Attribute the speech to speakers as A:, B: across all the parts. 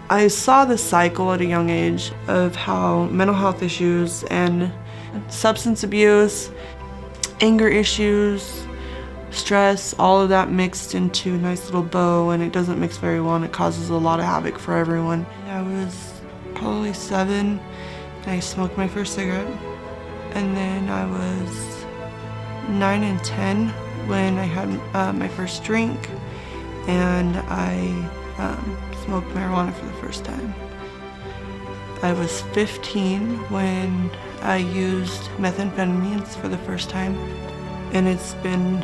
A: I saw the cycle at a young age of how mental health issues and substance abuse, anger issues, stress, all of that mixed into a nice little bow, and it doesn't mix very well and it causes a lot of havoc for everyone. I was probably 7 and I smoked my first cigarette, and then I was 9 and 10 when I had my first drink, and I smoked marijuana for the first time. I was 15 when I used methamphetamines for the first time, and it's been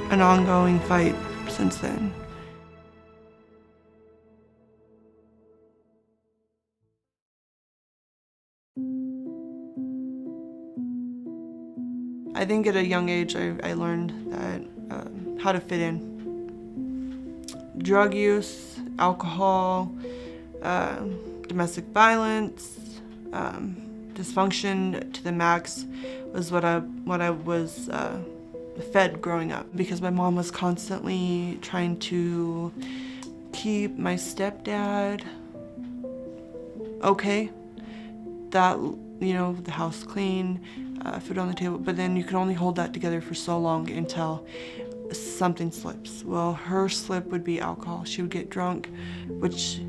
A: an ongoing fight since then. I think at a young age I learned that how to fit in. Drug use, alcohol, domestic violence, dysfunction to the max was what I was fed growing up, because my mom was constantly trying to keep my stepdad okay, that, you know, the house clean, food on the table, but then you can only hold that together for so long until something slips. Well, her slip would be alcohol. She would get drunk, which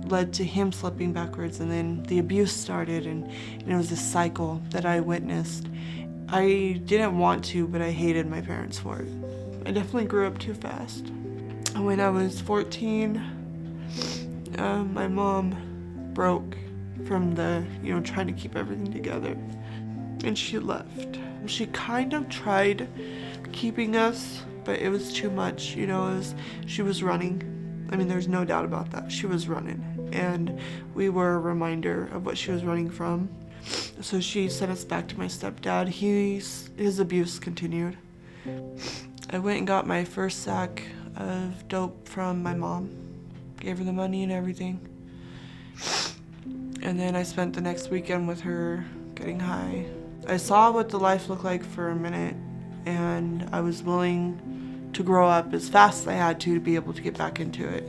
A: led to him slipping backwards, and then the abuse started, and it was this cycle that I witnessed. I didn't want to, but I hated my parents for it. I definitely grew up too fast. When I was 14, my mom broke from the, trying to keep everything together, and she left. She kind of tried keeping us, but it was too much, she was running. I mean, there's no doubt about that. She was running, and we were a reminder of what she was running from. So she sent us back to my stepdad. His abuse continued. I went and got my first sack of dope from my mom. Gave her the money and everything. And then I spent the next weekend with her getting high. I saw what the life looked like for a minute, and I was willing to grow up as fast as I had to be able to get back into it.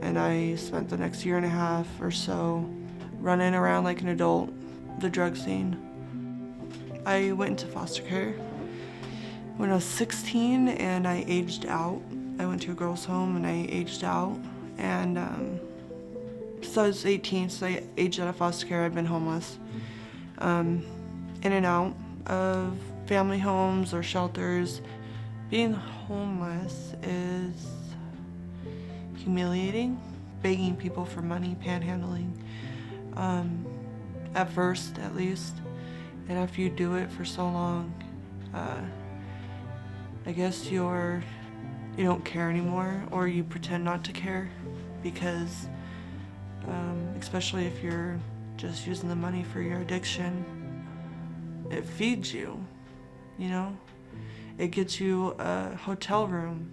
A: And I spent the next year and a half or so running around like an adult, the drug scene. I went into foster care when I was 16, and I aged out. I went to a girls' home and I aged out, and so I was 18, so I aged out of foster care. I've been homeless, in and out of family homes or shelters. Being homeless is humiliating, begging people for money, panhandling, at first at least, and after you do it for so long, I guess you don't care anymore, or you pretend not to care, because especially if you're just using the money for your addiction, it feeds you, It gets you a hotel room.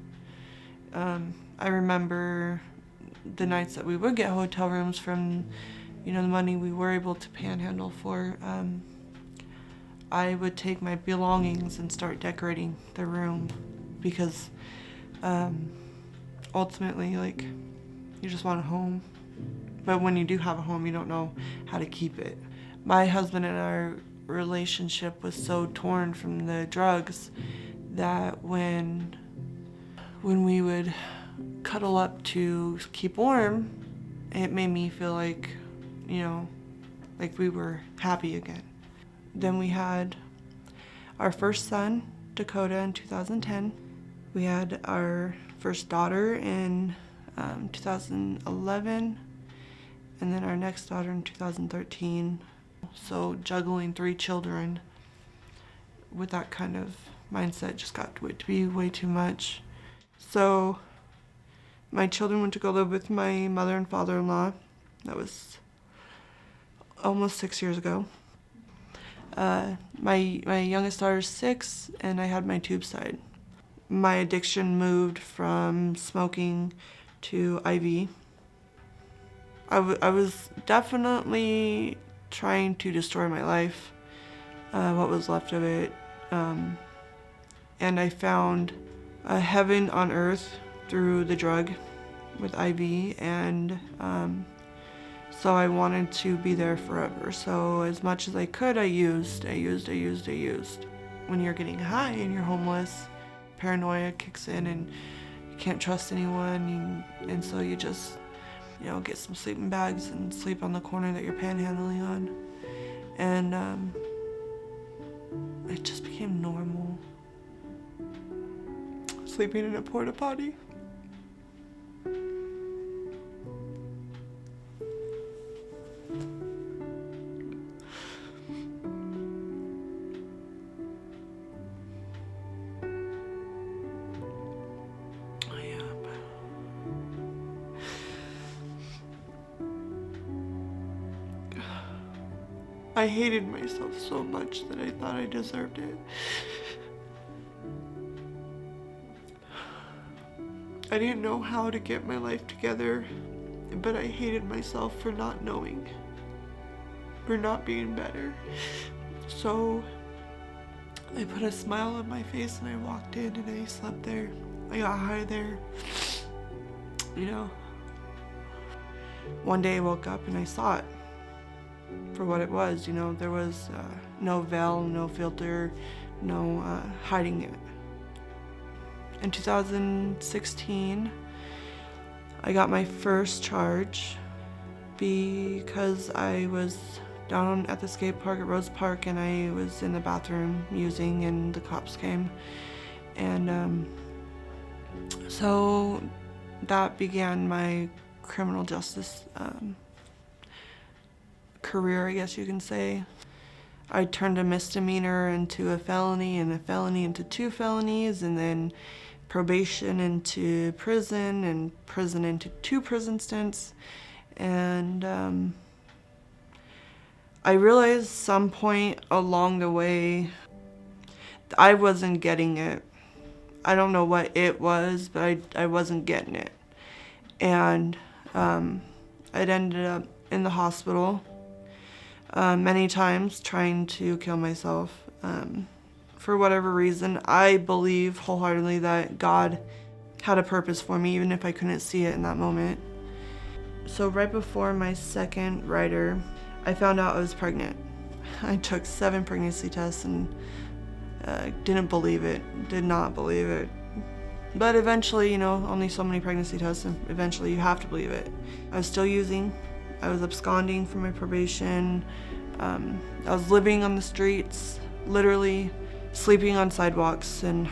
A: I remember the nights that we would get hotel rooms from, the money we were able to panhandle for. I would take my belongings and start decorating the room, because ultimately, you just want a home. But when you do have a home, you don't know how to keep it. My husband and our relationship was so torn from the drugs that when we would cuddle up to keep warm, it made me feel like we were happy again. Then we had our first son, Dakota, in 2010. We had our first daughter in 2011, and then our next daughter in 2013. So juggling 3 children with that kind of mindset just got to be way too much. So my children went to go live with my mother and father-in-law. That was almost 6 years ago. My youngest daughter's 6, and I had my tube side. My addiction moved from smoking to IV. I was definitely trying to destroy my life, what was left of it, and I found a heaven on earth through the drug with IV, and So I wanted to be there forever. So as much as I could, I used. When you're getting high and you're homeless, paranoia kicks in and you can't trust anyone. And so you just, get some sleeping bags and sleep on the corner that you're panhandling on. And it just became normal. Sleeping in a porta potty. I hated myself so much that I thought I deserved it. I didn't know how to get my life together, but I hated myself for not knowing, for not being better. So I put a smile on my face and I walked in and I slept there. I got high there. One day I woke up and I saw it for what it was. There was no veil, no filter, no hiding it. In 2016, I got my first charge because I was down at the skate park at Rose Park and I was in the bathroom using, and the cops came. And so that began my criminal justice career, I guess you can say. I turned a misdemeanor into a felony, and a felony into 2 felonies, and then probation into prison, and prison into 2 prison stints. And I realized some point along the way I wasn't getting it. I don't know what it was, but I wasn't getting it. And I'd ended up in the hospital many times trying to kill myself. For whatever reason, I believe wholeheartedly that God had a purpose for me, even if I couldn't see it in that moment. So right before my second rider, I found out I was pregnant. I took 7 pregnancy tests and didn't believe it, did not believe it. But eventually, only so many pregnancy tests, and eventually you have to believe it. I was still using. I was absconding from my probation. I was living on the streets, literally sleeping on sidewalks and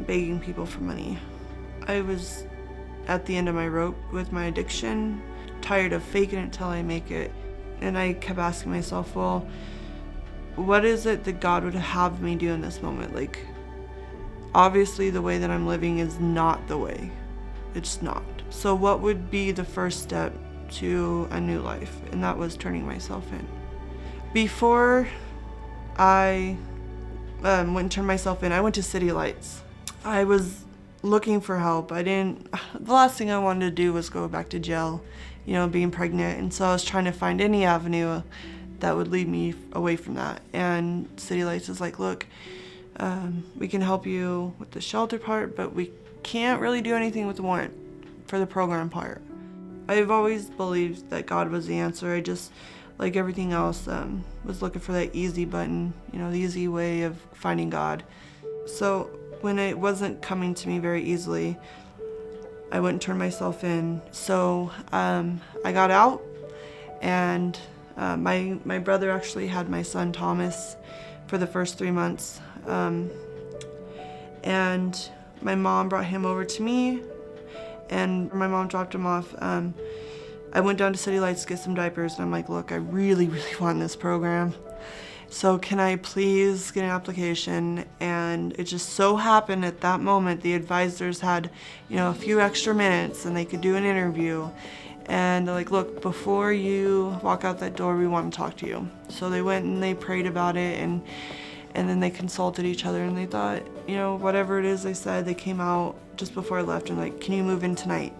A: begging people for money. I was at the end of my rope with my addiction, tired of faking it till I make it. And I kept asking myself, well, what is it that God would have me do in this moment? Like, obviously the way that I'm living is not the way. It's not. So what would be the first step to a new life? And that was turning myself in. Before I went and turned myself in, I went to City Lights. I was looking for help. The last thing I wanted to do was go back to jail, being pregnant. And so I was trying to find any avenue that would lead me away from that. And City Lights is like, look, we can help you with the shelter part, but we can't really do anything with the warrant for the program part. I've always believed that God was the answer. I just, like everything else, was looking for that easy button, the easy way of finding God. So when it wasn't coming to me very easily, I went and turned myself in. So I got out, and my brother actually had my son Thomas for the first 3 months. And my mom brought him over to me, and my mom dropped him off. I went down to City Lights to get some diapers, and I'm like, look, I really, really want this program. So can I please get an application? And it just so happened at that moment, the advisors had, a few extra minutes and they could do an interview. And they're like, look, before you walk out that door, we want to talk to you. So they went and they prayed about it, and then they consulted each other, and they thought, whatever it is they said, they came out just before I left and like, can you move in tonight?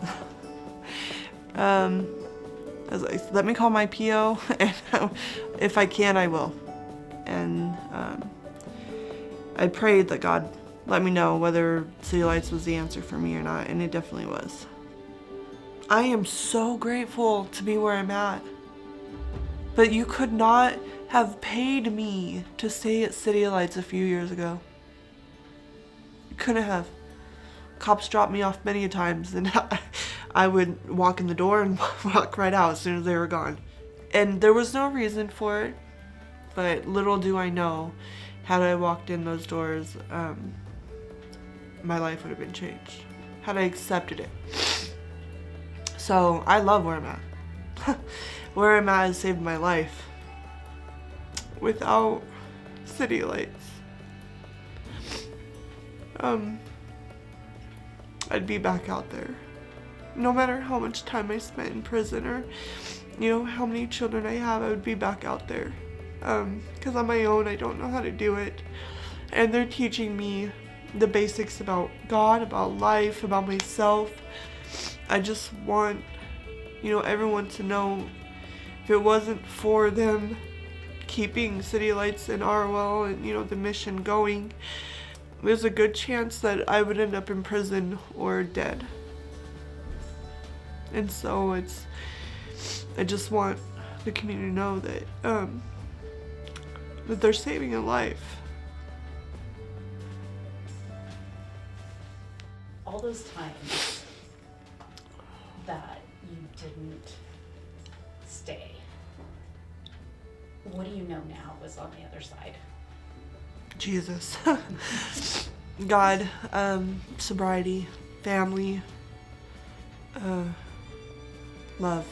A: I was like, let me call my PO, and if I can, I will. And I prayed that God let me know whether City Lights was the answer for me or not, and it definitely was. I am so grateful to be where I'm at. But you could not have paid me to stay at City Lights a few years ago. You couldn't have. Cops dropped me off many times, and I would walk in the door and walk right out as soon as they were gone. And there was no reason for it, but little do I know, had I walked in those doors, my life would have been changed. Had I accepted it. So I love where I'm at. Where I'm at has saved my life. Without City Lights, I'd be back out there. No matter how much time I spent in prison or, how many children I have, I would be back out there. Because on my own, I don't know how to do it. And they're teaching me the basics about God, about life, about myself. I just want, everyone to know, if it wasn't for them keeping City Lights and Arwell and, the mission going, there's a good chance that I would end up in prison or dead. And so I just want the community to know that, that they're saving a life.
B: All those times that you didn't stay, what do you know now was on the other side?
A: Jesus. God, sobriety, family, love.